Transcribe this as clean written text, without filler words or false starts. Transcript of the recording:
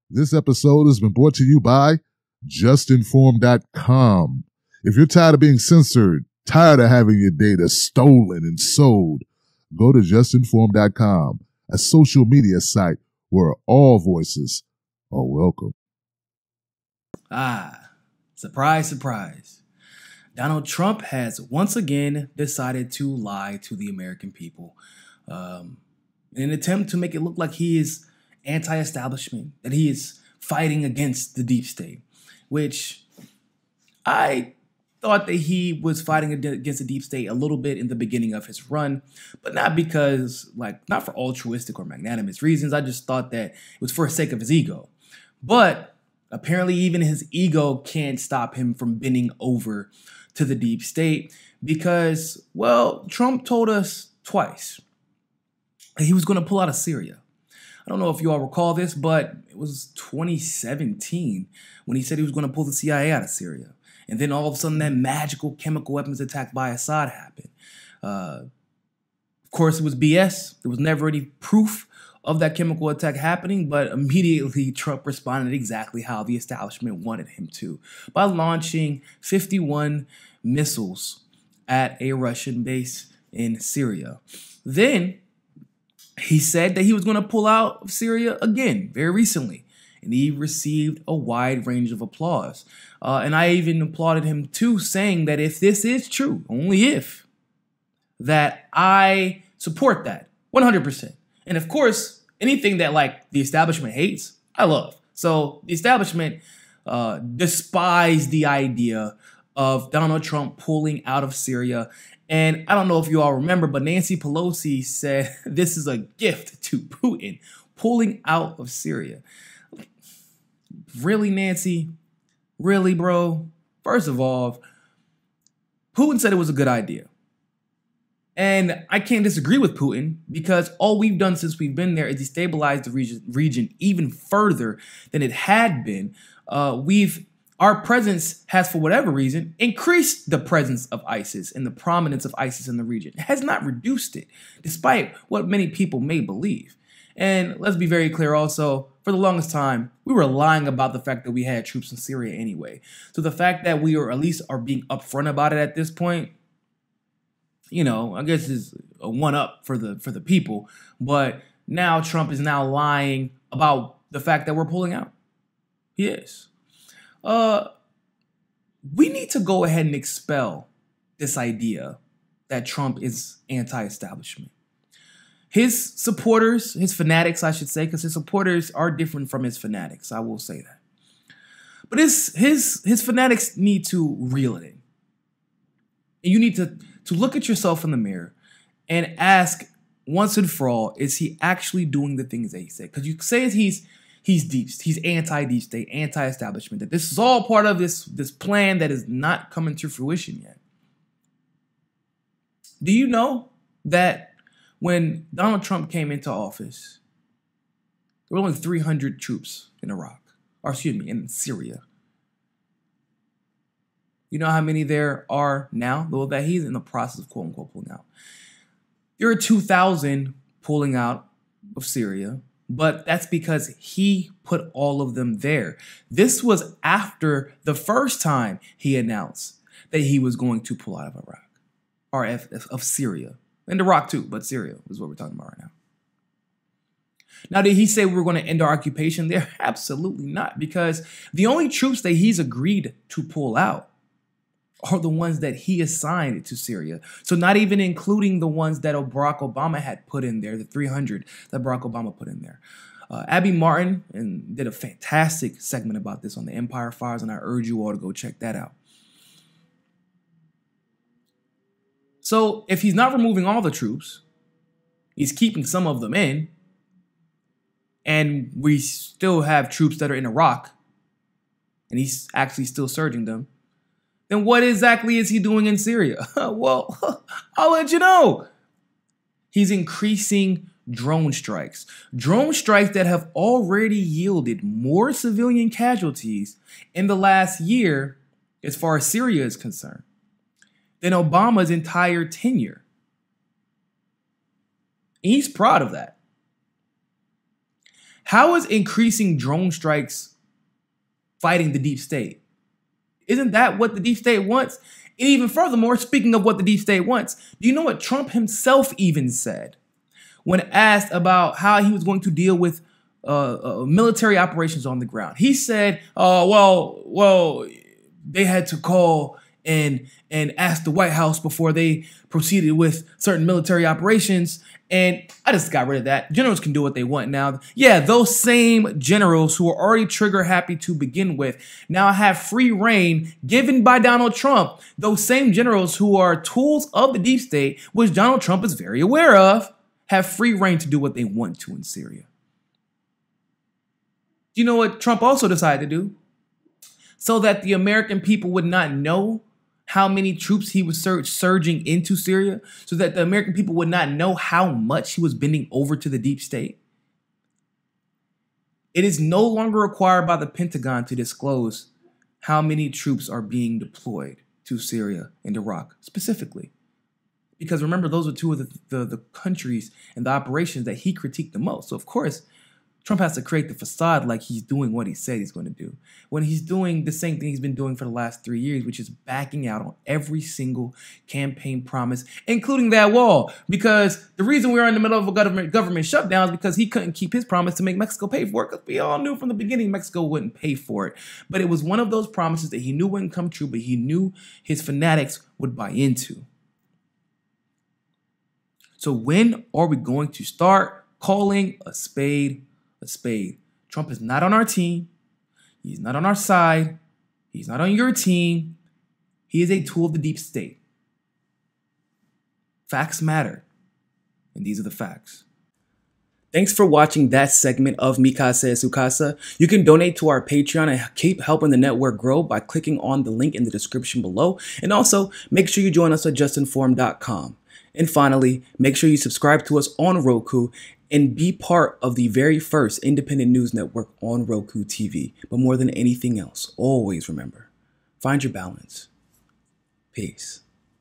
This episode has been brought to you by JustNForm.com. If you're tired of being censored, tired of having your data stolen and sold, go to JustNForm.com, a social media site where all voices are welcome. Surprise, surprise. Donald Trump has once again decided to lie to the American people in an attempt to make it look like he is anti-establishment, that he is fighting against the deep state, which I thought that he was fighting against the deep state a little bit in the beginning of his run, but not because, not for altruistic or magnanimous reasons. I just thought that it was for the sake of his ego. But apparently even his ego can't stop him from bending over to the deep state because, well, Trump told us twice that he was going to pull out of Syria. I don't know if you all recall this, but it was 2017 when he said he was going to pull the CIA out of Syria. And then all of a sudden that magical chemical weapons attack by Assad happened. Of course, it was BS. There was never any proof of that chemical attack happening, but immediately Trump responded exactly how the establishment wanted him to, by launching 51 missiles at a Russian base in Syria. Then he said that he was going to pull out of Syria again very recently, and he received a wide range of applause. And I even applauded him too, saying that if this is true, only if, that I support that 100%. And of course, anything that the establishment hates, I love. So the establishment despised the idea of Donald Trump pulling out of Syria. And I don't know if you all remember, but Nancy Pelosi said this is a gift to Putin, pulling out of Syria. Really, Nancy? Really, bro? First of all, Putin said it was a good idea. And I can't disagree with Putin because all we've done since we've been there is destabilize the region even further than it had been. Our presence has, for whatever reason, increased the presence of ISIS and the prominence of ISIS in the region. It has not reduced it, despite what many people may believe. And let's be very clear also, for the longest time, we were lying about the fact that we had troops in Syria anyway. So the fact that we are being upfront about it at this point, I guess is a one-up for the people. But now Trump is now lying about the fact that we're pulling out. He is. We need to go ahead and expel this idea that Trump is anti-establishment. His supporters, his fanatics, I should say, because his supporters are different from his fanatics. I will say that. But his fanatics need to reel it in. And you need to look at yourself in the mirror and ask once and for all, is he actually doing the things that he said? Because you say he's anti-deep state, anti-establishment, that this is all part of this plan that is not coming to fruition yet. Do you know that when Donald Trump came into office, there were only 300 troops in in Syria? You know how many there are now, though, that he's in the process of quote-unquote pulling out? There are 2,000 pulling out of Syria, but that's because he put all of them there. This was after the first time he announced that he was going to pull out of Iraq, or of Syria. And Iraq too, but Syria is what we're talking about right now. Now, did he say we were going to end our occupation there? Absolutely not, because the only troops that he's agreed to pull out are the ones that he assigned to Syria. So not even including the ones that Barack Obama had put in there, the 300 that Barack Obama put in there. Abby Martin did a fantastic segment about this on the Empire Files, and I urge you all to go check that out. So if he's not removing all the troops, he's keeping some of them in, and we still have troops that are in Iraq, and he's actually still surging them, then what exactly is he doing in Syria? Well, I'll let you know. He's increasing drone strikes. Drone strikes that have already yielded more civilian casualties in the last year, as far as Syria is concerned, than Obama's entire tenure. And he's proud of that. How is increasing drone strikes fighting the deep state? Isn't that what the deep state wants? And even furthermore, speaking of what the deep state wants, do you know what Trump himself even said when asked about how he was going to deal with military operations on the ground? He said, well, they had to call and ask the White House before they proceeded with certain military operations. And I just got rid of that. Generals can do what they want now. Yeah, those same generals who were already trigger happy to begin with now have free reign given by Donald Trump. Those same generals who are tools of the deep state, which Donald Trump is very aware of, have free reign to do what they want to in Syria. Do you know what Trump also decided to do? So that the American people would not know how many troops he was surging into Syria, so that the American people would not know how much he was bending over to the deep state. It is no longer required by the Pentagon to disclose how many troops are being deployed to Syria and Iraq specifically. Because remember, those are two of the countries and the operations that he critiqued the most. So of course, Trump has to create the facade like he's doing what he said he's going to do, when he's doing the same thing he's been doing for the last 3 years, which is backing out on every single campaign promise, including that wall. Because the reason we're in the middle of a government shutdown is because he couldn't keep his promise to make Mexico pay for it, because we all knew from the beginning Mexico wouldn't pay for it. But it was one of those promises that he knew wouldn't come true, but he knew his fanatics would buy into. So when are we going to start calling a spade a spade? Trump is not on our team. He's not on our side. He's not on your team. He is a tool of the deep state. Facts matter. And these are the facts. Thanks for watching that segment of Mi Casa es Su Casa. You can donate to our Patreon and keep helping the network grow by clicking on the link in the description below. And also, make sure you join us at JustNForm.com. And finally, make sure you subscribe to us on Roku and be part of the very first independent news network on Roku TV. But more than anything else, always remember, find your balance. Peace.